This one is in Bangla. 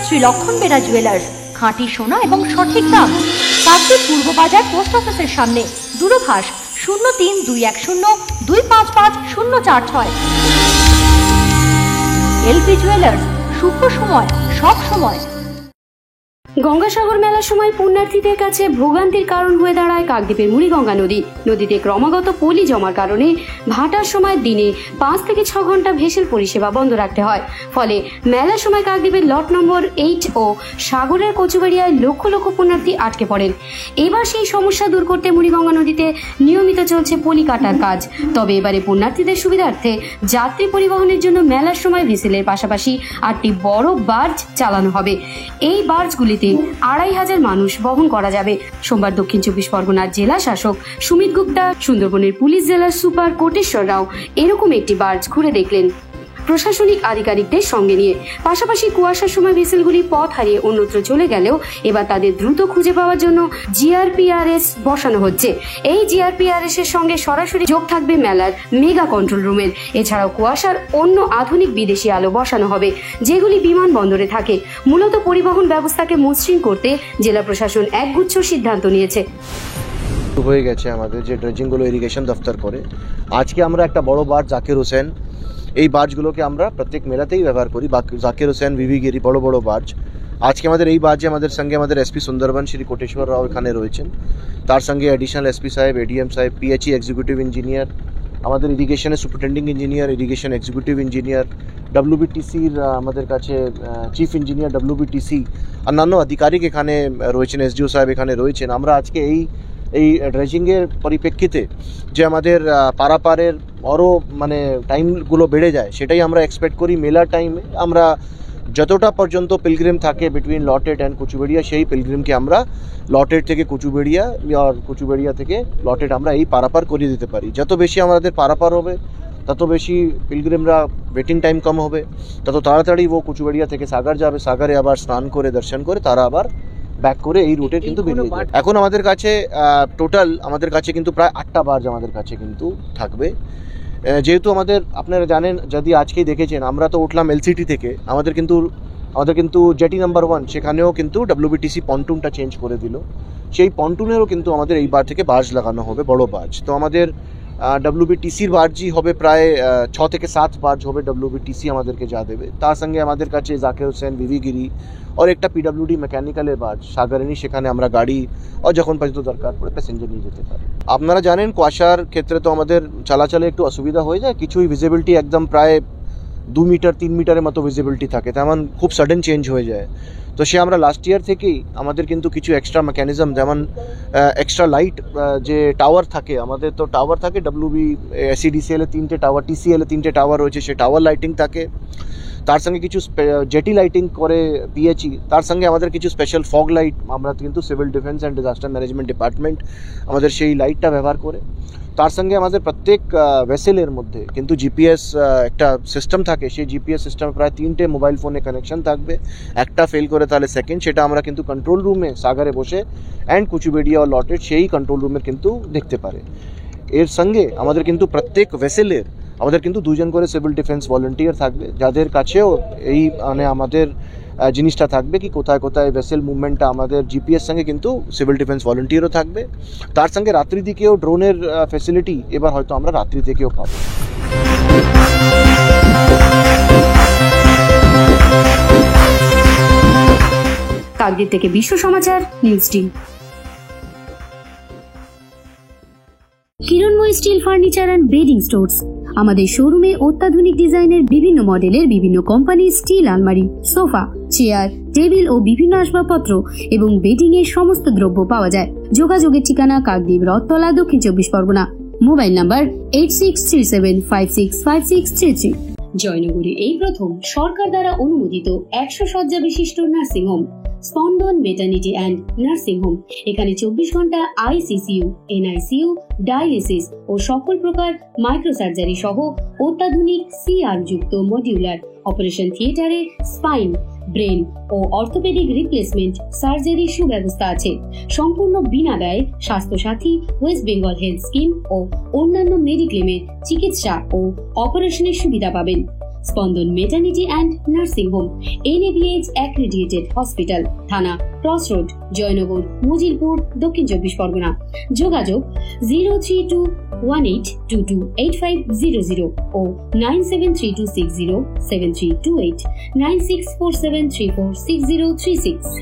শ্রী লক্ষণ বেরা জুয়েলার্স, খাঁটি সোনা এবং সঠিক দাম। কাকদ্বীপ পূর্ব বাজার পোস্ট অফিসের সামনে। দূরভাষ 03-210-255-046। এলপি জুয়েলার্স, শুভ সময় সব সময়। গঙ্গাসাগর মেলার সময় পুণ্যার্থীদের কাছে ভোগান্তির কারণ হয়ে দাঁড়ায় কাকদ্বীপের মুড়িগঙ্গা নদী। নদীতে ক্রমাগত পলি জমার কারণে ভাটার সময় দিনে 5 থেকে 6 ঘন্টা ভেসেল পরিষেবা বন্ধ রাখতে হয়। ফলে মেলার সময় কাকদ্বীপের লট নম্বর 8 ও সাগরের কচুবেড়িয়ায় লক্ষ লক্ষ পুণ্যার্থী আটকে পড়েন। এবার সেই সমস্যা দূর করতে মুড়িগঙ্গা নদীতে নিয়মিত চলছে পলি কাটার কাজ। তবে এবারে পুণ্যার্থীদের সুবিধার্থে যাত্রী পরিবহনের জন্য মেলার সময় ভেসেলের পাশাপাশি 8টি বড় বার্জ চালানো হবে। এই বার্জগুলিতে 2500 মানুষ বহন করা যাবে। সোমবার দক্ষিণ 24 পরগনার জেলা শাসক সুমিত গুপ্তা, সুন্দরবনের পুলিশ জেলার সুপার কোটেশ্বর রাও এরকম একটি বার্জ ঘুরে দেখলেন প্রশাসনিক আধিকারিকদের সঙ্গে নিয়ে। পাশাপাশি কুয়াশার সময় ভেসেলগুলি পথ হারিয়ে অন্যত্র চলে গেলেও এবার তাদের দ্রুত খুঁজে পাওয়ার জন্য জিআরপিআরএস বসানো হচ্ছে। এই জিআরপিআরএস এর সঙ্গে সরাসরি যোগ থাকবে মেলার মেগা কন্ট্রোল রুমের। এছাড়াও কুয়াশার অন্য আধুনিক বিদেশি আলো বসানো হবে, যেগুলি বিমানবন্দরে থাকে। মূলত পরিবহন ব্যবস্থাকে মসৃণ করতে জেলা প্রশাসন একগুচ্ছ সিদ্ধান্ত নিয়েছে। হয়ে গেছে আমাদের যে ড্রেজিংগুলো ইরিগেশন দফতর করে। আজকে আমরা একটা বড় বার্জ জাকির হোসেন, এই বার্জগুলোকে আমরা প্রত্যেক মেলাতেই ব্যবহার করি। জাকির হোসেন, ভিভিগিরি, বড় বড় বার্জ। আজকে আমাদের এই বার্জে আমাদের সঙ্গে আমাদের এসপি সুন্দরবন শ্রী কোটেশ্বর রাও এখানে রয়েছেন। তার সঙ্গে অ্যাডিশনাল এসপি সাহেব, এডিএম সাহেব, পিএইচই এক্সিকিউটিভ ইঞ্জিনিয়ার, আমাদের ইরিগেশনের superintending engineer, irrigation executive engineer, ডব্লিউবিটিসির আমাদের কাছে চিফ ইঞ্জিনিয়ার ডব্লিউবিটিসি, অন্যান্য আধিকারিক এখানে রয়েছেন, এসডিও সাহেব এখানে রয়েছেন। আমরা আজকে এই ড্রেজিংয়ের পরিপ্রেক্ষিতে যে আমাদের পারাপারের আরও টাইমগুলো বেড়ে যায়, সেটাই আমরা এক্সপেক্ট করি। মেলার টাইমে আমরা যতটা পর্যন্ত পিলগ্রিম থাকে বিটুইন লটেড অ্যান্ড কচুবেড়িয়া, সেই পিলগ্রিমকে আমরা লটেড থেকে কচুবেড়িয়া আর কচুবেড়িয়া থেকে লটেড আমরা এই পারাপার করিয়ে দিতে পারি। যত বেশি আমাদের পারাপার হবে, তত বেশি পিলগ্রিমরা ওয়েটিং টাইম কম হবে, তত তাড়াতাড়ি ও কচুবেড়িয়া থেকে সাগর যাবে, সাগরে আবার স্নান করে দর্শন করে তারা আবার ব্যাক করে এই রুটে কিন্তু বেরিয়ে যাবে। এখন আমাদের কাছে টোটাল আমাদের কাছে কিন্তু প্রায় 8টা বার্জ আমাদের কাছে কিন্তু থাকবে। যেহেতু আপনারা জানেন, যদি আজকেই দেখেছেন, আমরা তো উঠলাম এলসিটি থেকে। আমাদের কিন্তু জেটি নাম্বার 1 সেখানেও কিন্তু ডব্লিউবিটিসি পন্টুনটা চেঞ্জ করে দিল। সেই পন্টুনেরও কিন্তু আমাদের এই বার থেকে বার্জ লাগানো হবে, বড় বার্জ। তো আমাদের ডব্লিউবিটিসির বার্জই হবে প্রায় 6 থেকে 7 বার্জ হবে ডব্লিউবিটিসি আমাদেরকে যা দেবে। তার সঙ্গে আমাদের কাছে জাকির হোসেন, ভিভিগিরি और একটা পিডব্লিউডি মেকানিক্যালের বার্জ সাগরেনি, সেখানে আমরা গাড়ি ও যখন পর্যন্ত দরকার পড়ে প্যাসেঞ্জার নিয়ে যেতে পারি। আপনারা জানেন কুয়াশার ক্ষেত্রে তো আমাদের চলাচলে একটু অসুবিধা হয়ে যায়। কিছুই ভিজিবিলিটি একদম প্রায় 2 মিটার 3 মিটারের মতো ভিজিবিলিটি থাকে, তেমন খুব সাডেন চেঞ্জ হয়ে যায়। তো সে আমরা লাস্ট ইয়ার থেকেই আমাদের কিন্তু কিছু এক্সট্রা মেকানিজম, যেমন এক্সট্রা লাইট যে টাওয়ার থাকে, আমাদের তো টাওয়ার থাকে ডব্লিউবি এসিডিসিএল এ 3টে টাওয়ার, টিসিএল এ 3টে টাওয়ার রয়েছে, সে টাওয়ার লাইটিং থাকে। তার সঙ্গে কিছু জেটি লাইটিং করে পিএইচই। তার সঙ্গে আমাদের কিছু স্পেশাল ফগ লাইট আমরা কিন্তু civil defence and disaster management department আমাদের সেই লাইটটা ব্যবহার করে। তার সঙ্গে আমাদের প্রত্যেক ভেসেলের মধ্যে কিন্তু জিপিএস একটা সিস্টেম থাকে। সেই জিপিএস সিস্টেমে প্রায় 3টে মোবাইল ফোনে কানেকশন থাকবে। একটা ফেল করে তাহলে সেকেন্ড, সেটা আমরা কিন্তু কন্ট্রোল রুমে সাগরে বসে অ্যান্ড কচুবেড়িয়া ও লটেড সেই কন্ট্রোল রুমের কিন্তু দেখতে পারে। এর সঙ্গে আমাদের কিন্তু প্রত্যেক ভেসেলের আমাদের কিন্তু 2 জন করে সিভিল ডিফেন্স ভলেন্টিয়ার থাকবে, যাদের কাছেও এই আমাদের জিনিসটা থাকবে কি কোথায় কোথায় ভেসেল মুভমেন্টটা আমাদের জিপিএস সঙ্গে কিন্তু সিভিল ডিফেন্স ভলেন্টিয়ারও থাকবে। তার সঙ্গে রাত্রি দিকেও ড্রোনের ফ্যাসিলিটি এবার হয়তো আমরা রাত্রি থেকেও পাবো। কাকদ্বীপ থেকে Bishwa Samachar news team. Kiranmoy steel furniture and bedding stores. আমাদের শোরুমে অত্যাধুনিক ডিজাইনের বিভিন্ন মডেলের বিভিন্ন কোম্পানির স্টিল আলমারি, সোফা, চেয়ার, টেবিল ও বিভিন্ন আসবাবপত্র এবং বেডিং এর সমস্ত দ্রব্য পাওয়া যায়। যোগাযোগের ঠিকানা কাকদ্বীপ, রথতলা, দক্ষিণ 24 পরগনা। Mobile number 8637565633। জয়নগরে এই প্রথম সরকার দ্বারা অনুমোদিত 100 শয্যা বিশিষ্ট নার্সিং হোম স্পন্দন মেটার্নিটি অ্যান্ড নার্সিং হোম। এখানে 24 ঘন্টা আইসিসিইউ, এনআইসিইউ, ডায়ালিসিস ও সকল প্রকার মাইক্রোসার্জারি সহ অত্যাধুনিক সিআর যুক্ত মডিউলার অপারেশন থিয়েটারে স্পাইন, ব্রেন ও অর্থোপেডিক রিপ্লেসমেন্ট সার্জারির সুব্যবস্থা আছে। সম্পূর্ণ বিনা ব্যয় Swasthyasathi, West Bengal health scheme ও অন্যান্য মেডিক্লেমে চিকিৎসা ও অপারেশনের সুবিধা পাবেন। Spandan maternity and nursing home, NABH accredited hospital, থানা ক্রসরোড, জয়নগর, মজিলপুর, দক্ষিণ 24 পরগনা। যোগাযোগ 03218228500 ও 9732607328, 9647346036।